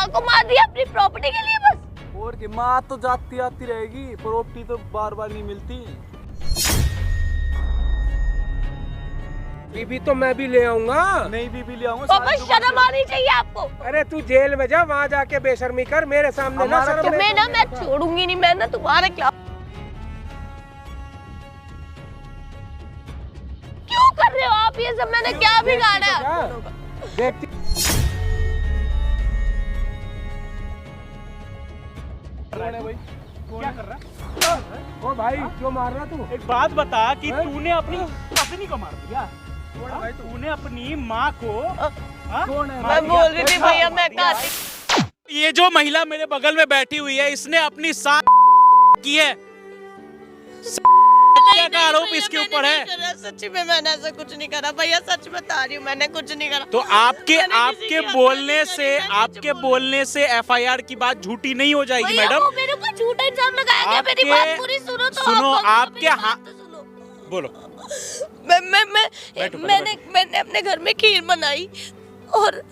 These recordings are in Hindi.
को मार दिया अपनी प्रॉपर्टी के लिए बस। और की माँ तो जाती आती रहेगी, प्रॉपर्टी तो बार बार नहीं मिलती। बीबी तो मैं भी ले आऊंगा। नहीं बीबी ले आऊंगा। पापा शर्म आनी चाहिए आपको। अरे तू जेल में जा, वहाँ जाके बेशर्मी कर, मेरे सामने ना शर्म। मैं छोड़ूंगी नहीं, मैं ना तुम्हारे खिलाफ। क्यों कर रहे हो आप ये सब? मैंने क्या बिगाड़ा है? देखती भाई क्या कर रहा है? ओ भाई क्यों मार रहा तू? एक बात बता कि तूने अपनी पत्नी को मार दिया। तूने अपनी माँ को कौन है? मैं बोल रही थी भैया मैं कहा ये जो महिला मेरे बगल में बैठी हुई है, इसने अपनी सास की है। का आरोप इसके ऊपर है। सच्ची में मैंने ऐसा कुछ नहीं करा भैया, सच बता रही हूँ मैंने कुछ नहीं करा। तो आपके बोलने से एफआईआर की बात झूठी नहीं हो जाएगी मैडम। वो मेरे ऊपर झूठा इल्जाम लगाया गया। मेरी बात पूरी सुनो तो। सुनो आपके बोलो। मैंने अपने घर में खीर बनाई और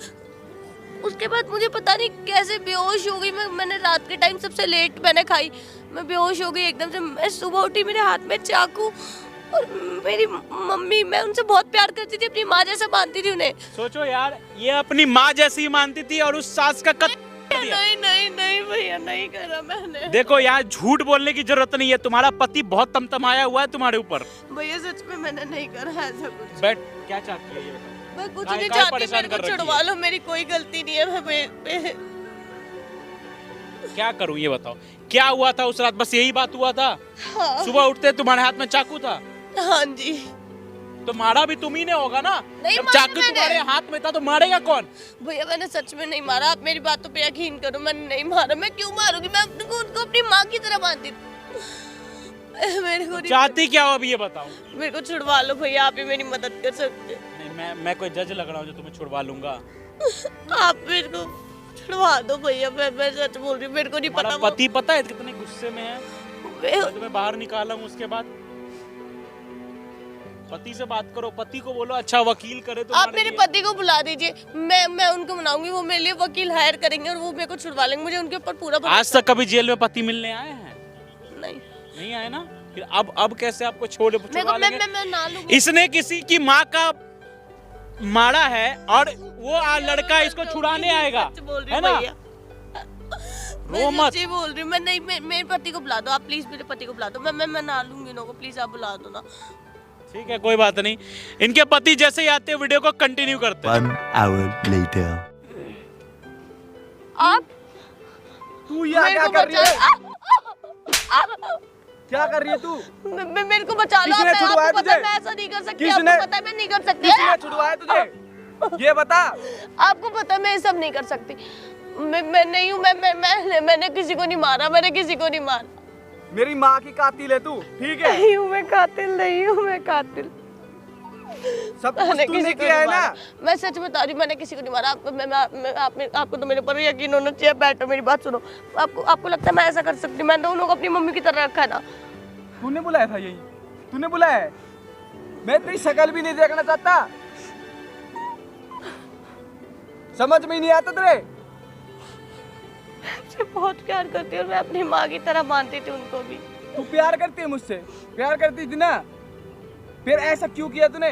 उसके बाद मुझे पता नहीं कैसे बेहोश हो गई। मैंने रात के टाइम सबसे लेट मैंने खाई, मैं बेहोश हो गई एकदम से। मैं सुबह उठी, मेरे हाथ में चाकू, और मेरी मम्मी, मैं उनसे बहुत प्यार करती थी, अपनी माँ जैसा मानती थी उन्हें। सोचो यार, ये अपनी माँ जैसी ही मानती थी और उस सास का कत्ल कर दिया। नहीं भैया नहीं करा मैंने। देखो यार, झूठ बोलने की जरूरत नहीं है। तुम्हारा पति बहुत तमतमाया हुआ है तुम्हारे ऊपर। भैया सच में मैंने नहीं करा ऐसा कुछ। बैठ, क्या चाहती है ये बताओ? मैं कुछ नहीं चाहती, मेरे को छुड़वा लो, मेरी कोई गलती नहीं है। मैं क्या करूं ये बताओ? क्या हुआ था उस रात? बस यही बात हुआ था? हाँ। सुबह उठते तुम्हारे हाथ में चाकू था? हाँ जी। तो मारा भी तुम ही ने होगा ना? नहीं जब मारा चाकू मैंने। तुम्हारे हाथ में था तो मारेगा कौन? भैया मैंने सच में नहीं मारा, आप मेरी बातों पे यकीन करो, मैंने नहीं मारा। मैं क्यों मारूंगी? मैं उनको अपनी माँ की तरह मानती थी। मेरे को चाहती क्या हो अभी ये बताओ? मेरे को छुड़वा लो भैया, आप ही मेरी मदद कर सकते हैं। नहीं, मैं कोई जज लग रहा हूँ जो तुम्हें छुड़वा लूंगा? आप मेरे को छुड़वा दो भैया, मैं सच बोल रही हूँ, मेरे को नहीं पता। पति पता है कितने गुस्से में है? मैं तुम्हें बाहर निकाला हूँ, उसके बाद पति से बात करो, पति को बोलो अच्छा वकील करे। तो आप मेरे पति को बुला दीजिए, मैं उनको मनाऊंगी, वो मेरे लिए वकील हायर करेंगे और वो मेरे को छुड़वा लेंगे। मुझे उनके ऊपर पूरा भरोसा। आज तक कभी जेल में पति मिलने आए हैं? नहीं आए ना? फिर अब कैसे आपको छुड़वा लेंगे? मैं ना लूंगी। इसने किसी की माँ का मारा है और वो लड़का इसको छुड़ाने आएगा, है ना? रो मत। सच्ची बोल रही हूँ मैं। नहीं, मेरे पति को बुला दो आप प्लीज, मेरे पति को बुला दो। मैं ना लूंगी इनको, प्लीज आप बुला दो ना। ठीक है, कोई बात नहीं। इनके पति जैसे ही आते हैं वीडियो को कंटिन्यू करते हैं। 1 hour later. आप तू यहाँ क्या कर रही है? क्या कर रही है तू? मेरे को बचा लो। किसने छुड़वाया तुझे? मैं ऐसा नहीं कर सकती। किसने? आपको पता है मैं नहीं कर सकती। किसने छुड़वाया तुझे? ये बता। आपको पता है मैं ये सब नहीं कर सकती। मैं नहीं हूँ। मैंने किसी को नहीं मारा, मैंने किसी को नहीं मारा। मेरी माँ की कातिल है तू, ठीक है? नहीं हूँ मैं कातिल, नहीं हूँ मैं कातिल। सब कुछ तूने किया है ना? मैं सच बता रही हूँ, मैंने किसी को नहीं मारा। आपको तो मेरे पर यकीन होना चाहिए। बैठो, मेरी बात सुनो। आपको लगता है मैं ऐसा कर सकती हूँ? मैंने उन लोगों को अपनी मम्मी की तरह रखा है ना। तूने बुलाया था? यही तूने बुलाया है? मैं तेरी शक्ल भी नहीं देखना चाहता। समझ में ही नहीं आता तेरे? मैं बहुत प्यार करती हूँ, मैं अपनी माँ की तरह मानती थी उनको भी। तू प्यार करती है मुझसे? प्यार करती थी ना? फिर ऐसा क्यों किया तूने?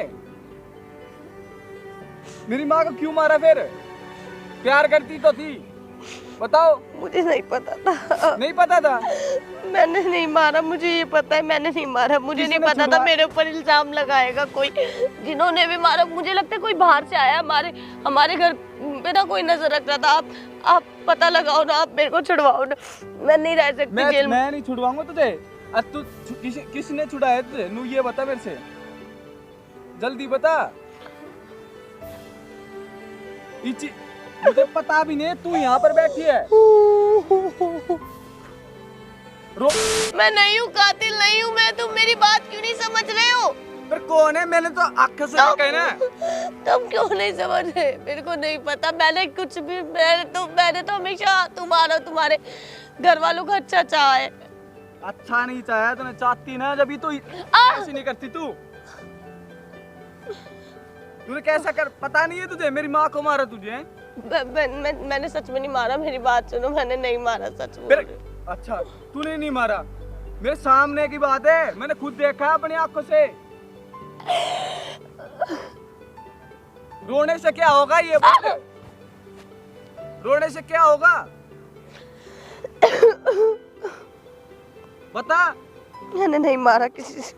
मेरी माँ को क्यों मारा फिर? प्यार करती तो थी, बताओ। मुझे नहीं पता था। नहीं पता था? मैंने नहीं मारा, मुझे ये पता है मैंने नहीं मारा। मुझे नहीं पता था मेरे ऊपर इल्जाम लगाएगा कोई। जिन्होंने भी मारा मुझे लगता है कोई बाहर से आया, हमारे घर पे ना कोई नजर रख रहा था। आप पता लगाओ ना, आप मेरे को छुड़वाओ ना। मैं नहीं रह सकती जेल में। मैं नहीं छुड़वाऊंगा तुझे। तू किसने छुड़ाया तुझे? नू ये बता मेरे से, जल्दी बता। मुझे पता भी नहीं तू यहाँ पर बैठी है। मैं नहीं हूँ, कातिल नहीं हूँ मैं। तुम मेरी बात क्यों नहीं समझ रहे हो? पर कौन है? मैंने तो आंखों से देखा है ना। तुम क्यों नहीं समझ रहे? मेरे को नहीं पता। मैंने कुछ भी मैंने तो हमेशा तुम्हारे घर वालों का अच्छा चाहा है। अच्छा नहीं चाहा? तूने चाहती ना, जब तो ऐसी नहीं करती तू। तूने कैसा कर, पता नहीं है तुझे? मेरी माँ को मारा तुझे। मैंने सच में नहीं मारा, मेरी बात सुनो, मैंने नहीं मारा, सच बोल रही हूँ। अच्छा तूने नहीं मारा, मेरे सामने की बात है, मैंने खुद देखा अपनी आंखों से। रोने से क्या होगा ये बोल, रोने से क्या होगा बता। मैंने नहीं मारा किसी से,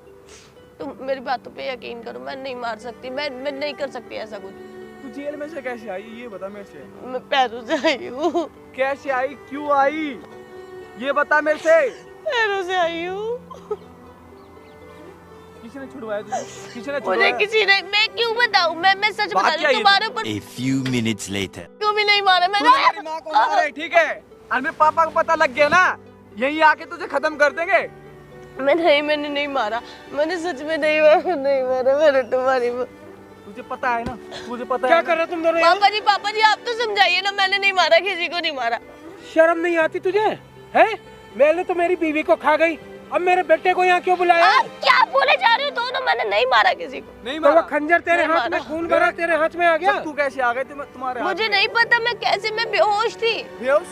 तुम मेरी बातों पे यकीन करो, मैं नहीं मार सकती, मैं नहीं कर सकती ऐसा कुछ। तू जेल में से कैसे आई ये बता मेरे से। मैं पैरों से आई हूँ। कैसे आई, क्यों आई, ये बता मेरे से। पैरों से आई हूँ। किसी ने छुड़वाया तुझे, किसी ने मुझे छुड़वाया? किसी ने, मैं क्यों बताऊँ, मैं सच बता रही हूँ, तुम्हारे ऊपर A few minutes later. क्यों भी नहीं मारा तूने मेरी मैंने। माँ को मारा है, ठीक है, और मेरे पापा को पता लग गया ना, यहीं आके तुझे खत्म कर देंगे। मैंने नहीं मारा, मैंने सच में नहीं मारा, मैंने तुम्हारी तुझे पता है ना, तुझे पता क्या है कर रहे हो तुम दोनों यहाँ? पापा जी आप तो समझाइए ना, मैंने नहीं मारा, किसी को नहीं मारा। शर्म नहीं आती तुझे है? मैंने तो मेरी बीवी को खा गई, अब मेरे बेटे को यहाँ क्यों बुलाया? आप क्या बोले जा रहे हो दोनों, मैंने नहीं मारा किसी को। नहीं तो वो मारा। खंजर तेरे नहीं हाथ में, मारा। खून भरा तेरे हाथ में आ गया। तब तू कैसे आ गई तुम्हारे हाथ मुझे में? नहीं पता मैं कैसे, मैं बेहोश थी। बेहोश?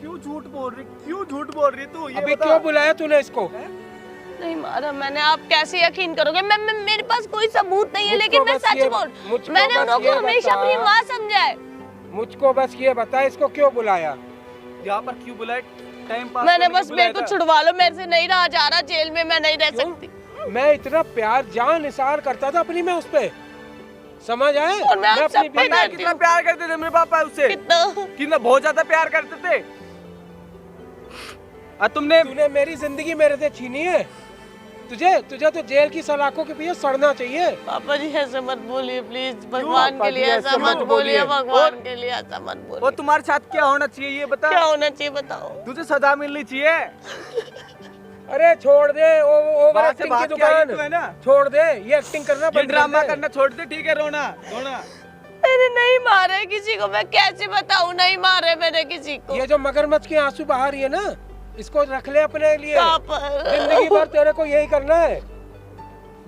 क्यों झूठ बोल रही, क्यों झूठ बोल रही तू, ये अभी बता। क्यों बुलाया तूने इसको? नहीं मारा मैंने, आप कैसे यकीन करोगे, मैं मेरे पास कोई सबूत नहीं है, मुझको लेकिन मैं बस सच ये- बोल, मुझको मैंने बस उनको ये हमेशा बता। अपनी माँ समझा है। मुझको बस ये बता, इसको क्यों बुलाया? यहाँ पर क्यों बुलाए, टाइम पास मैंने करने बस के लिए मेरे को बुलाया था। छुड़वा लो, मेरे से नहीं रहा जा रहा, जेल में मैं नहीं रह सकती। मैं इतना प्यार जान निसार करता था अपनी में उस पे, समझ आए? और मैं आप अपनी सब पे बीवी- पता है करती कितना हूँ। प्यार करते थे मेरे पापा उससे, कितना कितना बहुत ज्यादा प्यार करते थे। और तुमने तूने मेरी जिंदगी मेरे से छीनी है। तुझे तो जेल की सलाखों के पीछे सड़ना चाहिए। पापा जी ऐसे मत बोलिए प्लीज, भगवान पापा के जी, लिए ऐसे ऐसा मत मत बोलिए, बोलिए। भगवान के लिए ऐसा मत वो बोलिए। तुम्हारे साथ क्या होना चाहिए ये बता। क्या होना चाहिए बताओ। तुझे सजा मिलनी चाहिए। अरे छोड़ दे ओवर बात से एक्टिंग की बात क्या है, दुकान, तू है ना, छोड़ दे ये एक्टिंग करना ये बंद कर ड्रामा दे। करना छोड़ दे, ठीक है, रोना रोना। मैंने नहीं मारा है किसी को, मैं कैसे बताऊं, नहीं मारा है मैंने किसी को। ये जो मगरमच्छ के आंसू बहा रही है ना, इसको रख ले अपने लिए। पापा जिंदगी भर तेरे को यही करना है।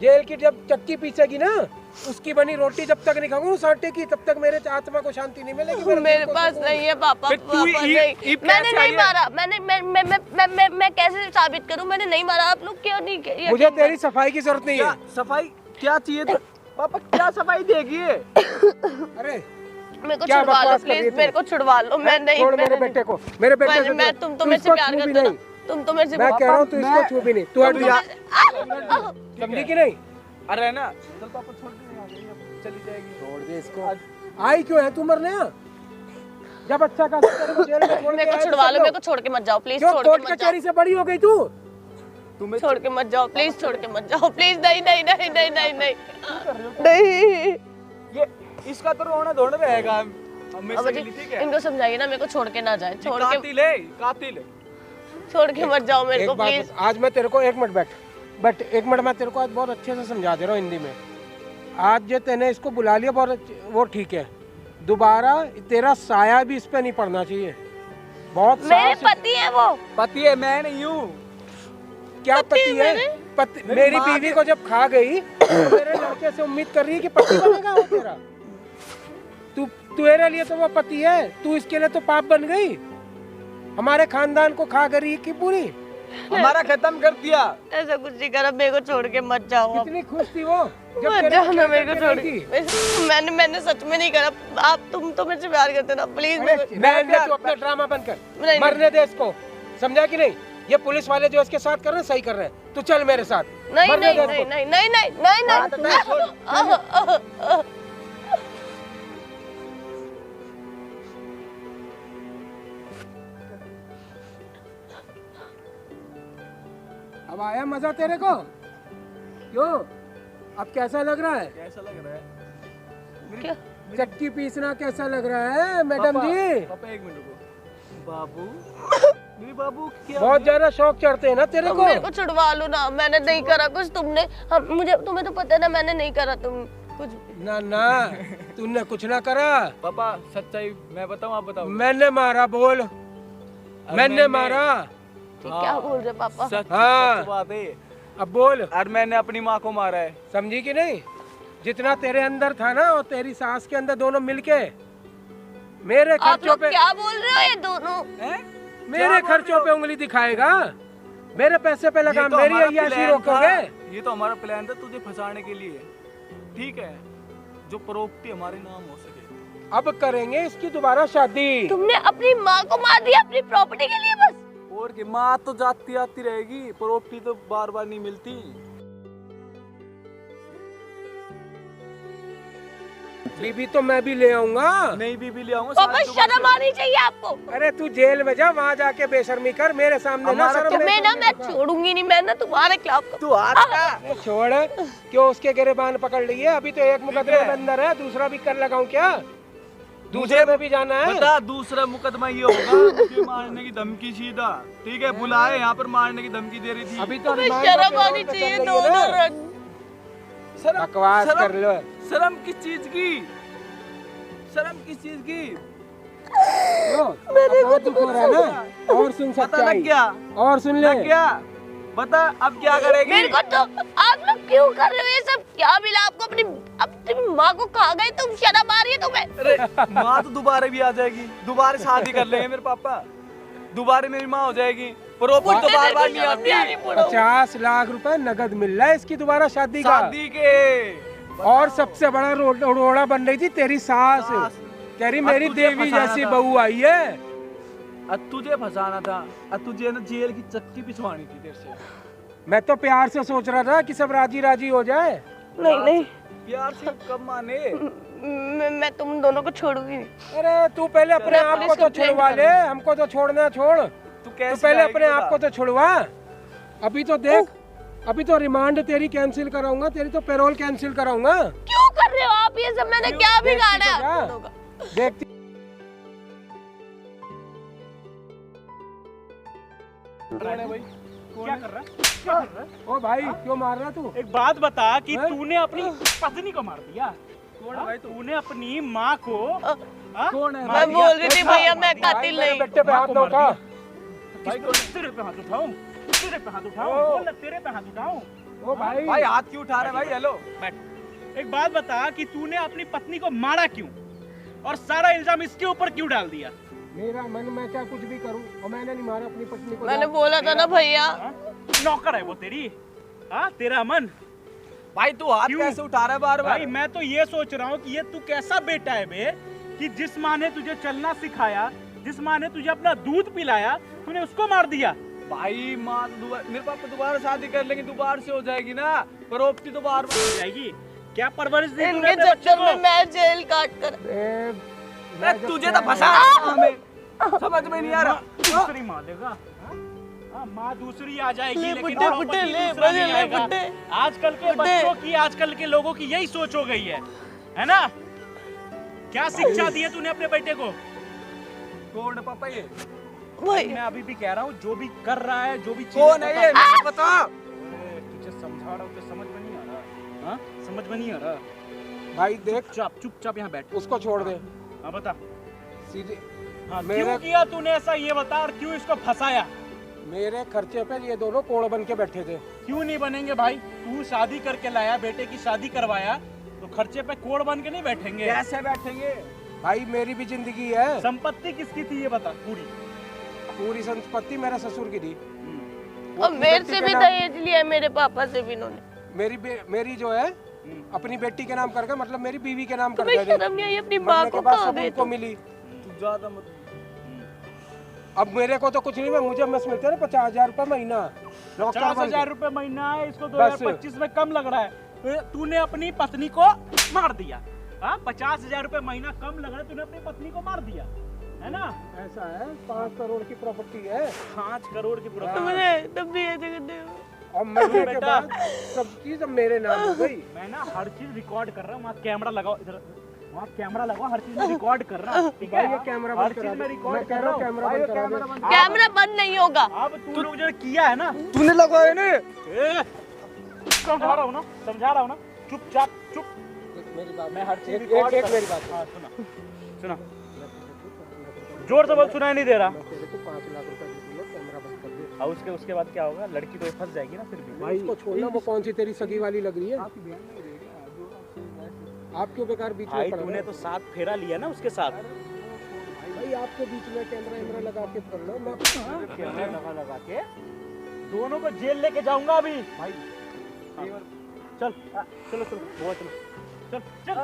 जेल की जब चक्की पीछेगी ना, उसकी बनी रोटी जब तक नहीं खाऊंगा उस आटे की, तब तक मेरे आत्मा को शांति नहीं मिलेगी। मेरे पास नहीं है पापा, फिर तू पापा ये- नहीं, ये मैंने कैसे नहीं आई है? मारा, मैं कैसे साबित करूं, मैंने नहीं मारा। आप लोग क्यों नहीं यकीन मुझे कर- तेरी सफाई की जरूरत नहीं क्या है। सफाई क्या चाहिए तो पापा, क्या सफाई देगी ये? अरे मेरे को क्या छुड़वा लो बकवास कर रही है प्लीज, तू? मेरे को छुड़वा लो, मैं नहीं, छोड़ मेरे मैंने बेटे को, मेरे बेटे से मैं दूर। तुम तो तू मेरे से इसको प्यार छू भी करते हो नहीं। ना, तुम तो मेरे से मैं कह रहा हूँ तू इसको छू भी नहीं। तू हट तू जा। यहाँ- समझी कि नहीं? अरे ना चल पापा, छोड़ दे, यहाँ गई, अब चली जाएगी। छोड़ दे इसको। आई क्यों है तू मरने यहाँ? जब अच्छा का तेरे को जेल में छोड़ के मेरे को आए तो छुड़वा सब लो, मेरे लोग- को छोड़ के मत जाओ प्लीज, क्यों छोड़ कोर्ट के मत कचहरी जाओ, से बड़ी हो गई तू? तुम्हें छोड़ के मत जाओ प्लीज, छोड़ के मत जाओ प्लीज, नहीं नहीं नहीं नहीं नहीं नहीं नहीं। ये इसका तो रोना धोना रहेगा हमेशा अब के लिए, ठीक है। इनको समझाइए ना, मेरे को छोड़ के ना जाए, छोड़ के कातिल है, कातिल है। छोड़ के मत जाओ मेरे एक को बात प्लीज। बता, आज मैं तेरे को 1 मिनट बट 1 मिनट मैं तेरे को आज बहुत अच्छे से समझा दे रहा हूँ हिंदी में। आज जो तूने इसको बुला लिया वो ठीक है, दोबारा तेरा साया भी इस पे नहीं पड़ना चाहिए। बहुत मेरे साल से- पति है वो, पति है, मैं नहीं हूँ। क्या पति पति है? मेरे? मेरी बीवी को जब खा गई तो मेरे लड़के से उम्मीद कर रही है कि पति बनेगा वो तेरा। तू तेरे लिए तो वो पति है, तू इसके लिए तो पाप बन गई। हमारे खानदान को खा गई कि पूरी। हमारा खत्म कर दिया। ऐसा कुछ नहीं करा, मेरे को छोड़ के मत जाओ आप। कितनी खुश थी वो जब मत तेरे जाओ को ना, मेरे को करके छोड़ गई के। थी। मैंने सच में नहीं करा, आप तुम तो मेरे से प्यार करते ना प्लीज। अरे रहने दे, तू अपना ड्रामा बंद कर, नहीं। मरने दे इसको, समझा कि नहीं? ये पुलिस वाले जो इसके साथ कर रहे हैं सही कर रहे हैं, तू चल मेरे साथ। नहीं मरने नहीं दे नहीं इसको। नहीं नहीं नहीं नहीं नहीं। अब आया मजा तेरे को? क्यों? अब कैसा लग रहा है? कैसा लग रहा है? क्या? चक्की पीसना कैसा लग रहा है मैडम पापा, जी? पापा 1 मिनट रुको। बाबू मेरे बाबू क्या बहुत ज्यादा शौक चढ़ते हैं ना तेरे तुम को। मेरे को छुड़वा लो ना, मैंने नहीं करा कुछ, तुमने मुझे तुम्हें तो पता है ना, मैंने नहीं करा तुम कुछ भी। ना ना तूने कुछ ना करा। पापा सच्चाई मैं बताऊं, आप बताओ। मैंने मारा, बोल। मैंने मारा। ठीक, क्या बोल रहे पापा? सच हाँ। सच बात है। अब बोल, और मैंने अपनी माँ को मारा है। समझी कि नहीं? जितना तेरे अंदर था ना और तेरी सास के अंदर दोनों मिलके मेरे आप खर्चों लोग पे क्या बोल रहे हो ये दोनों? हैं? मेरे खर्चों पे उंगली दिखाएगा, मेरे पैसे पे लगा, ये तो मेरी हमारा अय्याशी प्लान रोकोगे? था। ये तो हमारा प्लान था तुझे फंसाने के लिए, ठीक है, जो प्रॉपर्टी हमारे नाम हो सके। अब करेंगे इसकी दोबारा शादी। तुमने अपनी माँ को मार दिया अपनी प्रॉपर्टी के लिए बस। और की माँ तो जाती आती रहेगी, प्रॉपर्टी तो बार बार नहीं मिलती। बीबी तो मैं भी ले आऊंगा। नहीं बीबी ले आऊंगा। पापा शर्म आनी चाहिए आपको। अरे तू जेल में जा, वहाँ जाके बेशर्मी कर, मेरे सामने ना शर्म। मैं छोड़ूंगी नहीं, मैं ना तुम्हारे खिलाफ। तू आता छोड़, क्यों उसके गिरबान पकड़ ली है? अभी तो एक मुकदमे में अंदर है, दूसरा भी कर लगाऊं क्या? दूसरे में भी जाना है? बता, दूसरा मुकदमा ये होगा मुझे मारने की धमकी सीधा, ठीक है, बुलाए यहाँ पर मारने की धमकी दे रही थी। अभी तो शर्म आनी चाहिए दोनों रंग। बकवास कर लो। शर्म किस चीज की? शर्म किस चीज की? मेरे को तो हो रहा है ना। और सुन पता सच्चाई, लग गया, और सुन ले। लग गया। बता अब क्या करेगी? मेरे को तो आप लोग क्यों कर रहे हो ये सब? क्या मिला आपको? अपनी माँ को खा गए तुम, शर्म आ रही है तुम्हें? अरे माँ तो दोबारा भी आ जाएगी, दोबारा शादी कर लेंगे मेरे पापा, दोबारा मेरी माँ हो जाएगी। प्रॉपर्टी तो बार बार नहीं आती। 50 लाख रुपए नगद मिल रहा है इसकी दोबारा शादी का। शादी के और सबसे बड़ा रोड़ा बन रही थी तेरी सास, कह रही मेरी तुझे देवी फंसाना जैसी था। बहू आई है। अब तुझे फंसाना था, अब तुझे ना जेल की चक्की पिछवानी थी तेरे से। मैं तो प्यार से सोच रहा था कि सब राजी राजी हो जाए। नहीं प्यार से कब माने? मैं तुम दोनों को छोड़ूंगी नहीं। अरे तू पहले अपने आप को तो छुड़वा ले, हमको तो छोड़ना छोड़। तू तू कैसे पहले जाएगी अपने बता? आप को तो छुड़वा। अभी तो देख, अभी तो रिमांड तेरी कैंसिल कराऊंगा, तेरी तो पेरोल कैंसिल कराऊंगा। क्यों कर रहे हो आप ये सब? मैंने क्या बिगाड़ा है देखती आप दोनों का? देखती कौन है भाई? क्या कर रहा है? क्या कर रहा है? ओ भाई क्यों मार रहा तू? एक बात बता कि हैं? तूने अपनी पत्नी को मार दिया। कौन है भाई तू? तूने अपनी माँ को हाँ? कौन है? मार मैं दिया। बोल रही थी भैया मैं भाई कातिल मेरे नहीं। बेटे पे माँ हाथ को दो मार का। भाई तेरे पे हाथ उठाऊं? तेरे पे हाथ उठाऊं? ओ। बोल ना, तेरे पे हाथ उठाऊं? ओ भाई भाई हाथ क्यों उठा रहे भाई? हेलो बैठ। एक बात बता कि तूने अपनी पत्नी को मारा क्यों और सारा इल्जाम इसके ऊपर क्यों डाल दिया? मेरा मन, मैं क्या कुछ भी करूं, और मैंने नहीं मारा अपनी पत्नी को। मैंने बोला था ना भैया। हाँ? नौकर है वो तेरी? हाँ तेरा मन? भाई तू हाथ क्यों? कैसे उठा रहा है बार बार? भाई मैं तो ये सोच रहा हूँ कि ये तू कैसा बेटा है बे कि जिस माँ ने तुझे चलना सिखाया, जिस माँ ने तुझे अपना दूध पिलाया, तूने उसको मार दिया। भाई माँ मेरे पापा दोबारा शादी कर लेंगे, दोबारा से हो जाएगी ना प्रॉपर्टी, तो बार बार हो जाएगी। क्या परवरिश दी तूने इनके अपने बच्चे चक्कर को? में मैं जेल काट कर। अरे तुझे तो फंसा हमें, समझ में नहीं आ रहा। दूसरी माँ देगा? हाँ, माँ दूसरी आ जाएगी ले लेकिन बुड्ढे, प्रॉपर्टी बुड्ढे, ले, दूसरा बड़े नहीं ले, आएगा। बुड्ढे। आजकल के बुड्ढे। बच्चों की, आजकल के लोगों की यही सोच हो गई है ना? क्या शिक्षा दी है तूने अपने बेटे को? कौन है पापा ये? वही मैं अभी भी कह रहा हूँ, जो भी कर रहा है, जो भी चीज़ें कौन है ये? बता- मुझे बता। तुझे समझा रहा हूँ तो समझ में नहीं आ रहा। हाँ समझ में नहीं आ रहा। भाई देख, चुपचाप यहाँ बैठ। उसको छोड़ दे हाँ बता। सीधे। हाँ मेरा- क्यों किया तूने ऐसा, ये बता, और क्यों इसको फंसाया? मेरे खर्चे पे ये दोनों कोड़ बन के बैठे थे। क्यों नहीं बनेंगे भाई? तू शादी करके लाया, बेटे की शादी करवाया, तो खर्चे पे कोड़ बन के नहीं बैठेंगे? कैसे बैठेंगे? भाई मेरी भी जिंदगी है। संपत्ति किसकी थी ये बता पूरी? पूरी संपत्ति मेरा ससुर की थी। और मेरे से भी दहेज लिया है, मेरे पापा से भी इन्होंने। मेरी जो है अपनी बेटी के नाम करके, मतलब मेरी बीवी के नाम तुम्हें करके शर्म नहीं आई? अपनी माँ मरने को के बाद खा सब गए उनको तुम। मिली। तू ज्यादा मत। अब मेरे को तो कुछ नहीं, मुझे बस मिलते ना 50,000 रुपए महीना। 50,000 रुपए महीना है, इसको बस। 2025 में कम लग रहा है। तो तूने अपनी पत्नी को मार दिया। हाँ 50,000 रुपए महीना कम लग रहा है, तूने अपनी पत्नी को मार दिया, है ना? ऐसा है, 5 करोड़ की प्रॉपर्टी है। 5 करोड़ की प्रॉपर्टी। तुमने तब भी ऐसे कर दे। और मरने के बेटा। बाद सब चीज अब मेरे नाम हो गई। मैं ना हर चीज रिकॉर्ड कर रहा हूँ, वहाँ कैमरा लगाओ, इधर वहाँ कैमरा लगाओ, हर चीज में रिकॉर्ड कर रहा हूँ, ठीक भाई है? ये कैमरा हर बंद चीज करा में दे। रिकॉर्ड मैं कह कर रहा रहा हूँ हूँ। कैमरा बंद करा दे। कैमरा बंद नहीं होगा। अब तू लोग जो किया है ना, तूने लगाया ना? समझा रहा हूँ ना, समझा रहा हूँ ना, चुपचाप चुप। मेरी बात, मैं हर चीज एक रिकॉर्ड एक कर- मेरी बात। हाँ सुना सुना, जोर से बोल, सुनाई नहीं दे रहा। मैं तेरे को 5 लाख रुपए दे दूंगा, कैमरा बंद कर दे। और उसके बाद क्या होगा? लड़की तो फंस जाएगी ना फिर भी। भाई उसको छोड़ना, वो कौन सी तेरी सगी वाली लग रही है? आप क्यों बेकार बीच में भाई पड़ तूने रहे तो हो? 7 फेरा लिया ना उसके साथ। भाई आपके बीच में कैमरा वैमरा लगा के कर लो, मैं कैमरा लगा के दोनों को जेल लेके जाऊंगा अभी भाई। चल चलो चलो चलो चल चल